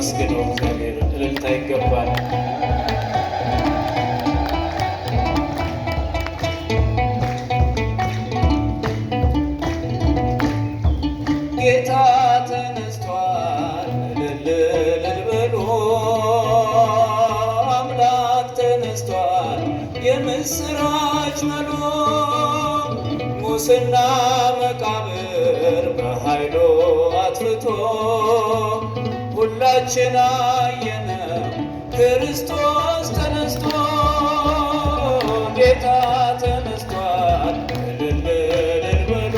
አመስግነው እግዚአብሔር። እልልታ ይገባል። ጌታ ተነስቷል እልል እልል በሉ፣ አምላክ ተነስቷል የምስራች በሉ። ሙስና መቃብር በኃይሉ አጥፍቶ ሁላችን አየነው ክርስቶስ ተነስቶ። ጌታ ተነስቷል እልል እልል በሉ፣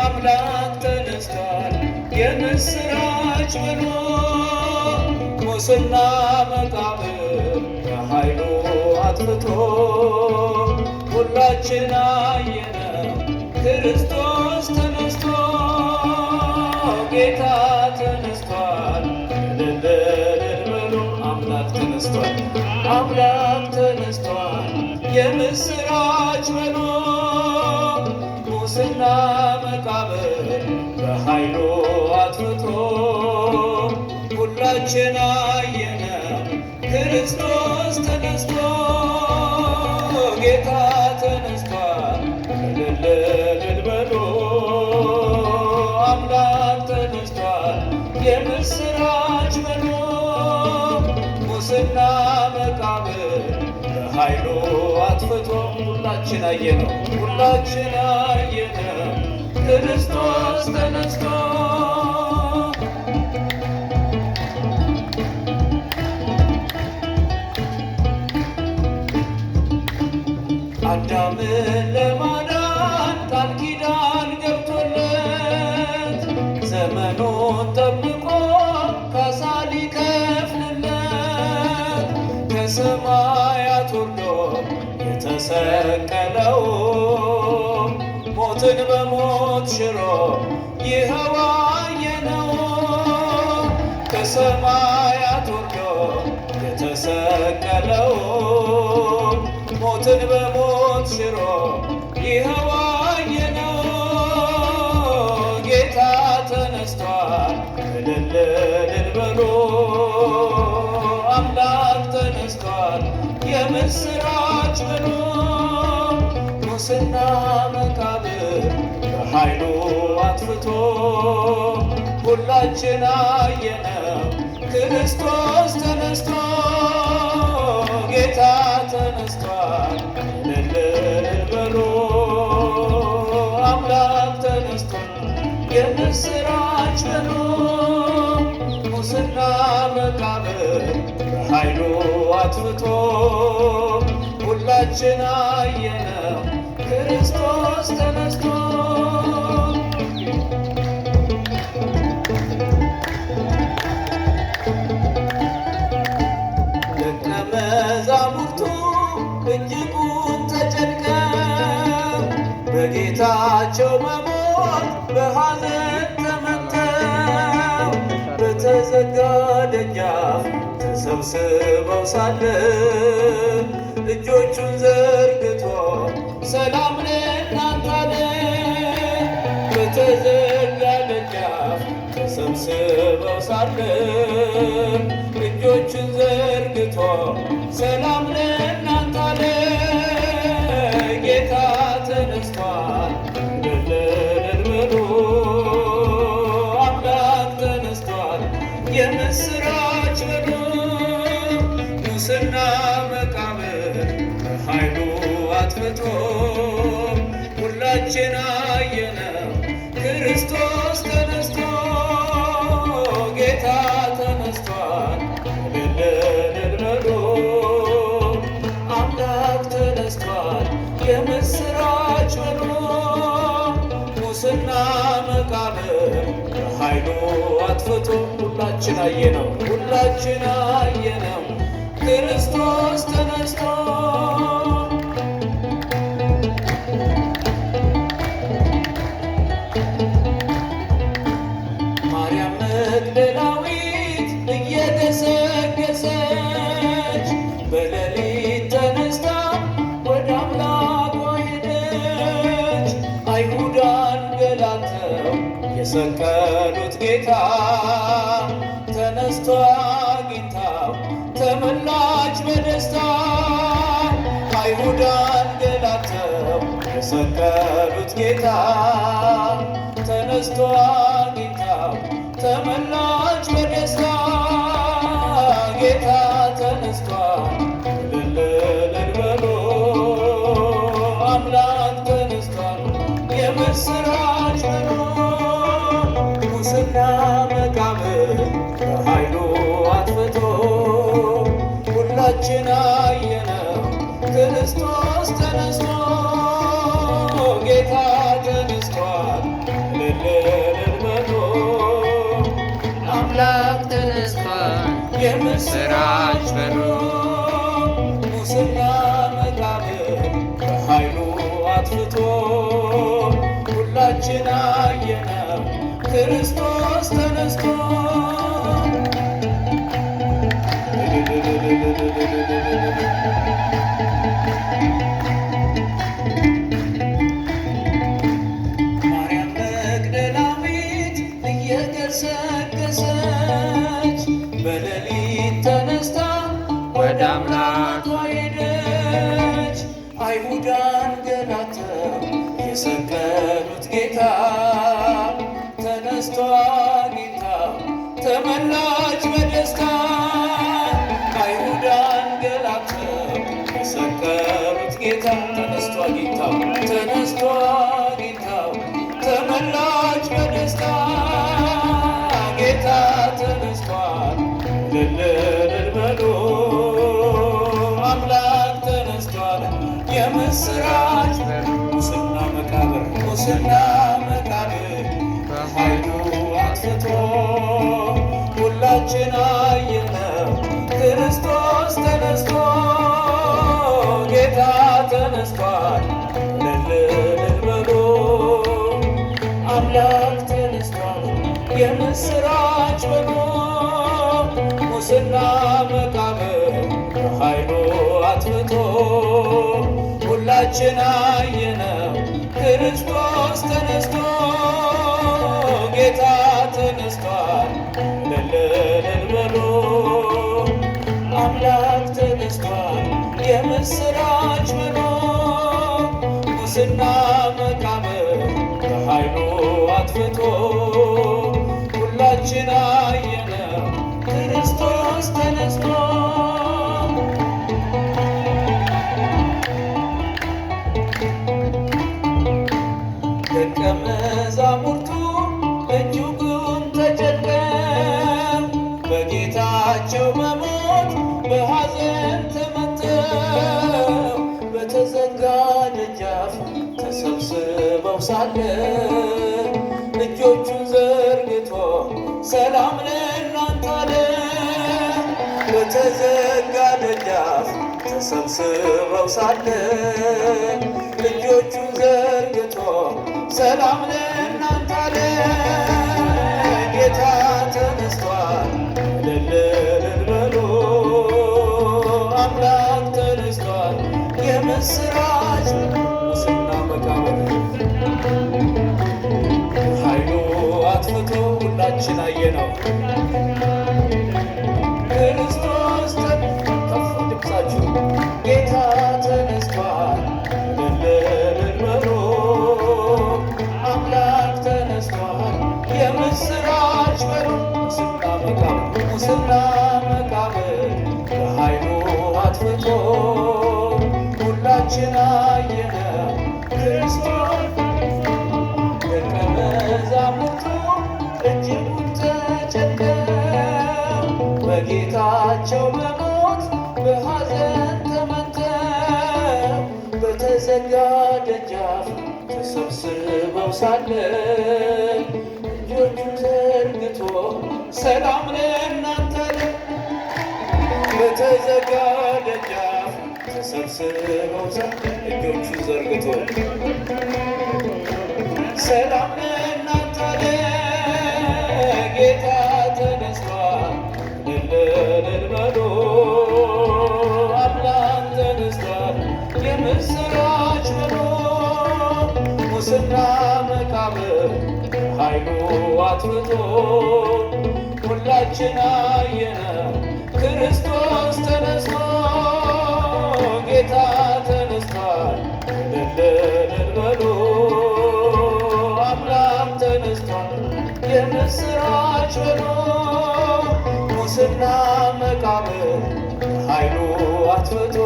አምላክ ተነስቷል የምስራች በሉ። ሙስና መቃብር በኃይሉ አጥፍቶ ሁላችን አየነው ክርስቶስ ተነስቶ። ጌታ ተነስቷል እልል እልል በሉ፣ አምላክ ተነስቷል፣ አምላክ ተነስቷል የምስራች በሉ። ሙስና መቃብር በኃይሉ አጥፍቶ ሁላችን አየነው ክርስቶስ ተነስቶ። ጌታ ተነስቷል እልል እልል በሉ፣ አምላክ ተነስቷል የምስራች በሉ። ሙስና መቃብር በኃይሉ አጥፍቶ ሁላችን አየነው፣ ሁላችን አየነው ክርስቶስ ተነስቶ። አዳምን ለማዳን ቃል ኪዳን ገብቶለት ዘመኑን ጠብቆ ካሳ ሊከፍልለት ከሰማያት ወርዶ የተሰቀለው ሞትን በሞት ሽሮ ይኸው አየነው። ከሰማያት ወርዶ የተሰቀለው ሞትን በሞት ሽሮ ይኸው አየነው። ጌታ ተነስቷል እልል እልል በሉ፣ አምላክ ተነስቷል የምስራች በሉ። ሙስና መቃብር በኃይሉ አጥፍቶ ሁላችን አየነው ክርስቶስ ተነስቶ። ጌታ ተነስቷል እልል እልል በሉ፣ አምላክ ተነስቷል የምስራች በሉ። ሙስና መቃብር በኃይሉ አጥፍቶ ሁላችን አየነው ክርስቶስ ተነስቶ። ደቀ መዛሙርቱ እጅጉን ተጨንቀው በጌታቸው መሞት በሐዘን ተመተው በተዘጋ ደጃፍ ተሰብስበው ሳለ እጆቹን ዘርግቶ ሰላም ለእናንተ አለ። በተዘጋ ደጃፍ ተሰብስበው ሳለ እጆቹን ዘርግቶ ሰላም ለእናንተ አለ። ጌታ ተነስቷል እልል እልል በሉ፣ አምላክ ተነስቷል የምስራች በሉ። ሙስና መቃብር በኃይሉ አጥፍቶ ሁላችን አየነው ክርስቶስ ተነስቶ። ጌታ ተነስቷል እልል እልል በሉ፣ አምላክ ተነስቷል የምስራች በሉ። ሙስና መቃብር በኃይሉ አጥፍቶ ሁላችን አየነው፣ ሁላችን አየነው ክርስቶስ ተነስቶ። ማርያም መግደላዊት እየገሰገሰች በሌሊት ተነስታ ወደ አምላኳ ሄደች። አይሁድ አንገላተው የሰቀሉት ጌታ የሰቀሉት ጌታ ተነስቶ ጌታው ተመላች በደስታ ጌታ ተነስቷል እልል በሉ አምላክ ተነስቷል የምስራች በሉ ሙስና መቃብር በኃይሉ አጥፍቶ ሁላችን አየነው ክርስቶስ ተነስቶ ጌታ ተነስቷል እልል በሉ አምላክ ተነስቷል የምስራች በሉ ሙስና መቃብር በኃይሉ አጥፍቶ ሁላችን አየነው ክርስቶስ ተነስቶ ማርያም መግደላዊት እየገሰገሰች በሌሊት ተነስታ ወደ አምላኳ ሄደች። አይሁድ አንገላተው የሰቀሉት ጌታ ተነስቶ ጌታ ተመላች በደስታ አይሁድ አንገላተው የሰቀሉት ጌታ ተነስቶ ጌታው ተመላች በደስታ ጌታ ተነስቷል እልል በሉ አምላክ ተነስቷል የምስራች ሙስና መቃብር በኃይሉ አጥፍቶ ሁላችን አየነው ክርስቶስ ተነስቶ ጌታ ተነስቷል እልል በሉ አምላክ ተነስቷል የምስራች በሉ ሙስና መቃብር በኃይሉ አጥፍቶ ሁላችን አየነው ክርስቶስ ተነስቶ ጌታ ተነስቷል እልል በሉ አምላክ ተነስቷል የምስራች በሉ ሙስና መቃብር በኃይሉ አጥፍቶ ሁላችን አየነው ክርስቶስ ተነስቶ ደቀ መዛሙርቱ እጅጉን ተጨንቀው በጌታቸው መሞት በሐዘን ተመተው በተዘጋ ደጃፍ ተሰብስበው ሳለ እጆቹን ዘርግቶ ሰላም ለእናንተ አለ። በተዘጋ ደጃፍ ተሰብስበው ሳለ እጆቹን ዘርግቶ ሰላም ለእናንተ አለ። ጌታ ተነስቷል እልል በሉ አምላክ ተነስቷል የምስራች ሙስና መቃብር ኃይሉ አጥፍቶ ሁላችን አየነው ክርስቶስ ከፍ ድምፃችሁ ጌታ ተነስቷል እልል በሉ አምላክ ተነስቷል የምስራች በሉ ሙስና መቃብር በኃይሉ አጥፍቶ ሁላችን አየነው ክርስቶስ ደቀ መዛሙርቱ እጅጉን ተጨንቀው በጌታቸው መሞት በሐዘን ተመተው በተዘጋ ደጃፍ ተሰብስበው ሳለ እጆቹን ዘርግቶ ሰላም ለእናንተ አለ። በተዘጋ ደጃፍ ተሰብስበው ሳለ እጆቹን ዘርግቶ ሰላም ለእናንተ አለ። ጌታ ተነስቷል እልል በሉ አምላክ ተነስቷል የምስራች በሉ ሙስና መቃብር ኃይሉ አጥፍቶ ሁላችን አየነው ክርስቶስ ተነስቶ ጌታ ተነስቷል እልል የምስራች ብሎ ሙስና መቃብር ኃይሉ አትፍቶ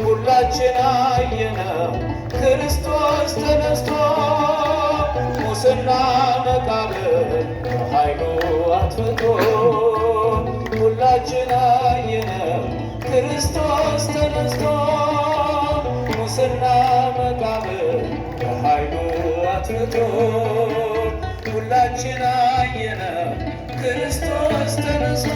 ሁላችን አየነው ክርስቶስ ተነስቶ ሙስና መቃብር ኃይሉ አትፍቶ ሁላችን አየነው ክርስቶስ ተነስቶ ሙስና መቃብር ኃይሉ አትፍቶ ሁላችን አየነው ክርስቶስ ተነስቶ